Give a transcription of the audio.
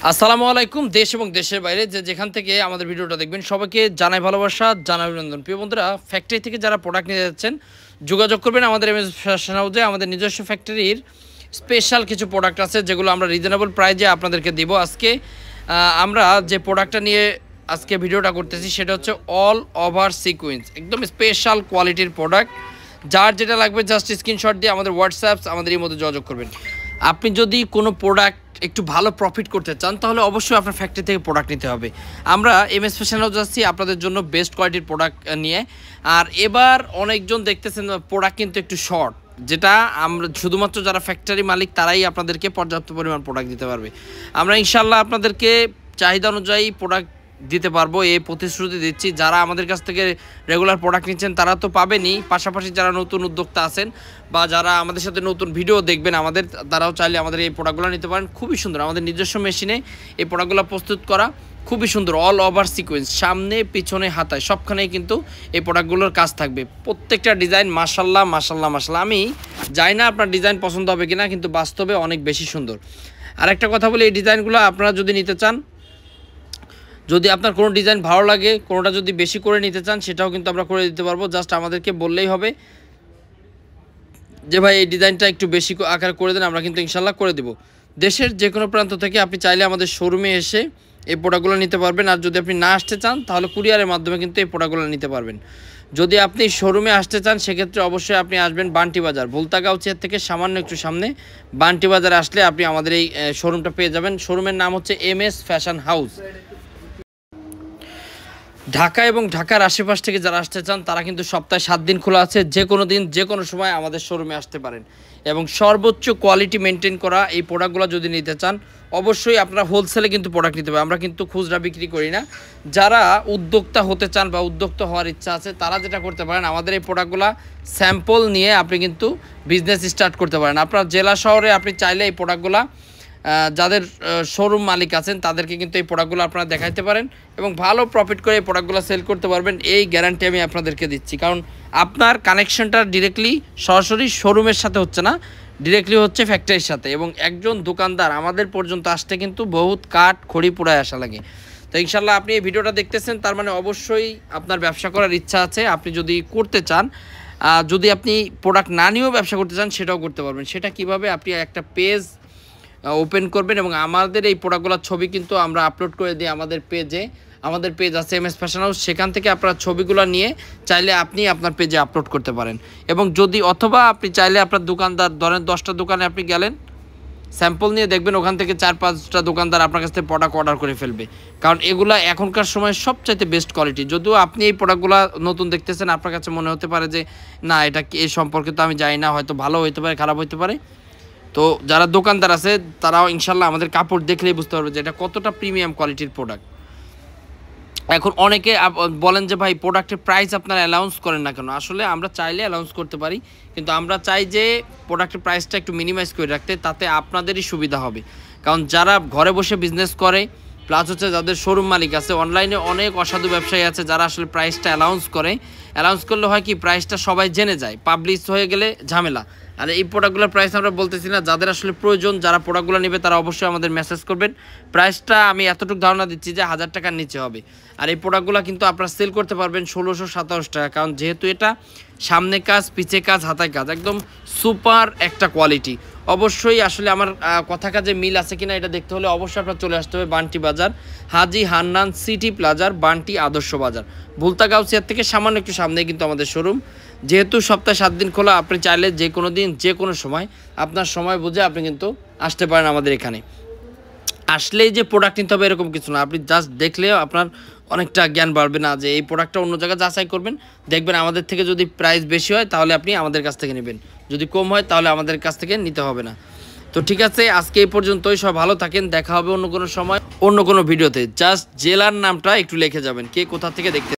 আসসালামু আলাইকুম। দেশ এবং দেশের বাইরে যেখান থেকে আমাদের ভিডিওটা দেখবেন সবাইকে জানাই ভালোবাসা, জানাই অভিনন্দন। প্রিয় বন্ধুরা, ফ্যাক্টরি থেকে যারা প্রোডাক্ট নিয়ে যাচ্ছেন যোগাযোগ করবেন আমাদের এমএস ফ্যাশন হাউসে। আমাদের নিজস্ব ফ্যাক্টরির স্পেশাল কিছু প্রোডাক্ট আছে যেগুলো আমরা রিজনেবল প্রাইজে আপনাদেরকে দিব। আজকে আমরা যে প্রোডাক্টটা নিয়ে আজকে ভিডিওটা করতেছি সেটা হচ্ছে অল ওভার সিকোয়েন্স, একদম স্পেশাল কোয়ালিটির প্রোডাক্ট। যার যেটা লাগবে জাস্ট স্ক্রিনশট দিয়ে আমাদের হোয়াটসঅ্যাপস আমাদের এই মধ্যে যোগাযোগ করবেন। আপনি যদি কোনো প্রোডাক্ট একটু ভালো প্রফিট করতে চান তাহলে অবশ্যই আপনার ফ্যাক্টরি থেকে প্রোডাক্ট নিতে হবে। আমরা এমএস ফ্যাশন হাউস যাচ্ছি আপনাদের জন্য বেস্ট কোয়ালিটির প্রোডাক্ট নিয়ে। আর এবার অনেকজন দেখতেছেন প্রোডাক্ট কিন্তু একটু শর্ট, যেটা আমরা শুধুমাত্র যারা ফ্যাক্টরি মালিক তারাই আপনাদেরকে পর্যাপ্ত পরিমাণ প্রোডাক্ট দিতে পারবে। আমরা ইনশাল্লাহ আপনাদেরকে চাহিদা অনুযায়ী প্রোডাক্ট দিতে পারবো, এই প্রতিশ্রুতি দিচ্ছি। যারা আমাদের কাছ থেকে রেগুলার প্রোডাক্ট নিচ্ছেন তারা তো পাবেনই, পাশাপাশি যারা নতুন উদ্যোক্তা আছেন বা যারা আমাদের সাথে নতুন ভিডিও দেখবেন আমাদের, তারাও চাইলে আমাদের এই প্রোডাক্টগুলো নিতে পারেন। খুবই সুন্দর, আমাদের নিজস্ব মেশিনে এই প্রোডাক্টগুলো প্রস্তুত করা, খুবই সুন্দর। অল ওভার সিকোয়েন্স, সামনে পিছনে হাতায় সবখানেই কিন্তু এই প্রোডাক্টগুলোর কাজ থাকবে। প্রত্যেকটা ডিজাইন মাশাল্লাহ মাশাল্লাহ মাশাল্লাহ। আমি জানি না আপনার ডিজাইন পছন্দ হবে কিনা, কিন্তু বাস্তবে অনেক বেশি সুন্দর। আরেকটা কথা বলি, এই ডিজাইনগুলো আপনারা যদি নিতে চান, যদি আপনার কোনো ডিজাইন ভালো লাগে, কোনোটা যদি বেশি করে নিতে চান সেটাও কিন্তু আমরা করে দিতে পারবো। জাস্ট আমাদেরকে বললেই হবে যে ভাই এই ডিজাইনটা একটু বেশি আকার করে দেন, আমরা কিন্তু ইনশাল্লাহ করে দেবো। দেশের যে কোনো প্রান্ত থেকে আপনি চাইলে আমাদের শোরুমে এসে এই প্রোডাক্টগুলো নিতে পারবেন। আর যদি আপনি না আসতে চান তাহলে কুরিয়ারের মাধ্যমে কিন্তু এই প্রোডাক্টগুলো নিতে পারবেন। যদি আপনি শোরুমে আসতে চান সেক্ষেত্রে অবশ্যই আপনি আসবেন বান্টি বাজার, ভুলতাগাঁওচিয়া থেকে সামান্য একটু সামনে বান্টি বাজারে আসলে আপনি আমাদের এই শোরুমটা পেয়ে যাবেন। শোরুমের নাম হচ্ছে এমএস ফ্যাশন হাউস। ঢাকা এবং ঢাকার আশেপাশ থেকে যারা আসতে চান তারা কিন্তু সপ্তাহে 7 দিন খোলা আছে। যে কোনো দিন যে কোনো সময় আমাদের শোরুমে আসতে পারেন। এবং সর্বোচ্চ কোয়ালিটি মেনটেন করা এই প্রোডাক্টগুলো যদি নিতে চান অবশ্যই আপনারা হোলসেলে কিন্তু প্রোডাক্ট নিতে হবে, আমরা কিন্তু খুচরা বিক্রি করি না। যারা উদ্যোক্তা হতে চান বা উদ্যোক্তা হওয়ার ইচ্ছা আছে তারা যেটা করতে পারেন, আমাদের এই প্রোডাক্টগুলো স্যাম্পল নিয়ে আপনি কিন্তু বিজনেস স্টার্ট করতে পারেন। আপনার জেলা শহরে আপনি চাইলে এই প্রোডাক্টগুলো যাদের শোরুম মালিক আছেন তাদেরকে কিন্তু এই প্রোডাক্টগুলো আপনারা দেখাইতে পারেন এবং ভালো প্রফিট করে এই প্রোডাক্টগুলো সেল করতে পারবেন, এই গ্যারান্টি আমি আপনাদেরকে দিচ্ছি। কারণ আপনার কানেকশনটা ডিরেক্টলি সরাসরি শোরুমের সাথে হচ্ছে না, ডিরেক্টলি হচ্ছে ফ্যাক্টরির সাথে। এবং একজন দোকানদার আমাদের পর্যন্ত আসতে কিন্তু বহুত কাঠ খড়ি পোড়ায় আসা লাগে। তো ইনশাল্লাহ আপনি এই ভিডিওটা দেখতেছেন, তার মানে অবশ্যই আপনার ব্যবসা করার ইচ্ছা আছে। আপনি যদি করতে চান, যদি আপনি প্রোডাক্ট না নিয়েও ব্যবসা করতে চান সেটাও করতে পারবেন। সেটা কিভাবে, আপনি একটা পেজ ওপেন করবেন এবং আমাদের এই প্রোডাক্টগুলোর ছবি কিন্তু আমরা আপলোড করে দিই আমাদের পেজে। আমাদের পেজ আছে এমএস ফ্যাশন হাউস, সেখান থেকে আপনার ছবিগুলো নিয়ে চাইলে আপনি আপনার পেজে আপলোড করতে পারেন। এবং যদি অথবা আপনি চাইলে আপনার দোকানদার, ধরেন 10টা দোকানে আপনি গেলেন, স্যাম্পল নিয়ে দেখবেন ওখান থেকে 4-5টা দোকানদার আপনার কাছ থেকে প্রোডাক্ট অর্ডার করে ফেলবে। কারণ এগুলো এখনকার সময় সবচাইতে বেস্ট কোয়ালিটি। যদিও আপনি এই প্রোডাক্টগুলো নতুন দেখতেছেন, আপনার কাছে মনে হতে পারে যে না এটা এই সম্পর্কে তো আমি জানি না, হয়তো ভালো হইতে পারে খারাপ হইতে পারে। তো যারা দোকানদার আছে তারাও ইনশাল্লাহ আমাদের কাপড় দেখলেই বুঝতে পারবে যে এটা কতটা প্রিমিয়াম কোয়ালিটির প্রোডাক্ট। এখন অনেকে বলেন যে ভাই প্রোডাক্টের প্রাইস আপনারা অ্যানাউন্স করেন না কেন? আসলে আমরা চাইলে অ্যানাউন্স করতে পারি, কিন্তু আমরা চাই যে প্রোডাক্টের প্রাইসটা একটু মিনিমাইজ করে রাখতে, তাতে আপনাদেরই সুবিধা হবে। কারণ যারা ঘরে বসে বিজনেস করে, প্লাস হচ্ছে যাদের শোরুম মালিক আছে, অনলাইনে অনেক অসাধু ব্যবসায়ী আছে যারা আসলে প্রাইসটা অ্যানাউন্স করে। অ্যানাউন্স করলে হয় কি, প্রাইসটা সবাই জেনে যায়, পাবলিশ হয়ে গেলে ঝামেলা। আর এই প্রোডাক্টগুলোর প্রাইস আমরা বলতেছি না, যাদের আসলে প্রয়োজন, যারা প্রোডাক্টগুলো নেবে তারা অবশ্যই আমাদের মেসেজ করবেন। প্রাইসটা আমি এতটুকু ধারণা দিচ্ছি যে 1000 টাকার নিচে হবে। আর এই প্রোডাক্টগুলো কিন্তু আপনারা সেল করতে পারবেন 1627 টাকা, কারণ যেহেতু এটা সামনে কাজ, পিছে কাজ, হাতায় কাজ, একদম সুপার একটা কোয়ালিটি। অবশ্যই আসলে আমার কথা কাজে মিল আছে কিনা এটা দেখতে হলে অবশ্যই আপনার চলে আসতে হবে বান্টি বাজার, হাজি হান্নান সিটি প্লাজার, বান্টি আদর্শ বাজার, ভুলতাগাঁওচিয়া থেকে সামান্য একটু সামনে কিন্তু আমাদের শোরুম। যেহেতু সপ্তাহে 7 দিন খোলা, আপনি চাইলে যে কোনো দিন যে কোনো সময় আপনার সময় বুঝে আপনি কিন্তু আসতে পারেন আমাদের এখানে। আসলেই যে প্রোডাক্ট নিতে হবে এরকম কিছু না, আপনি জাস্ট দেখলেও আপনার অনেকটা জ্ঞান বাড়বে না যে এই প্রোডাক্টটা অন্য জায়গায় যাচাই করবেন, দেখবেন আমাদের থেকে যদি প্রাইস বেশি হয় তাহলে আপনি আমাদের কাছ থেকে নেবেন, যদি কম হয় তাহলে আমাদের কাছ থেকে নিতে হবে না। তো ঠিক আছে, আজকে এই পর্যন্তই। সব ভালো থাকেন, দেখা হবে অন্য কোনো সময় অন্য কোনো ভিডিওতে। জাস্ট জেলার নামটা একটু লিখে যাবেন, কে কোথা থেকে দেখতে।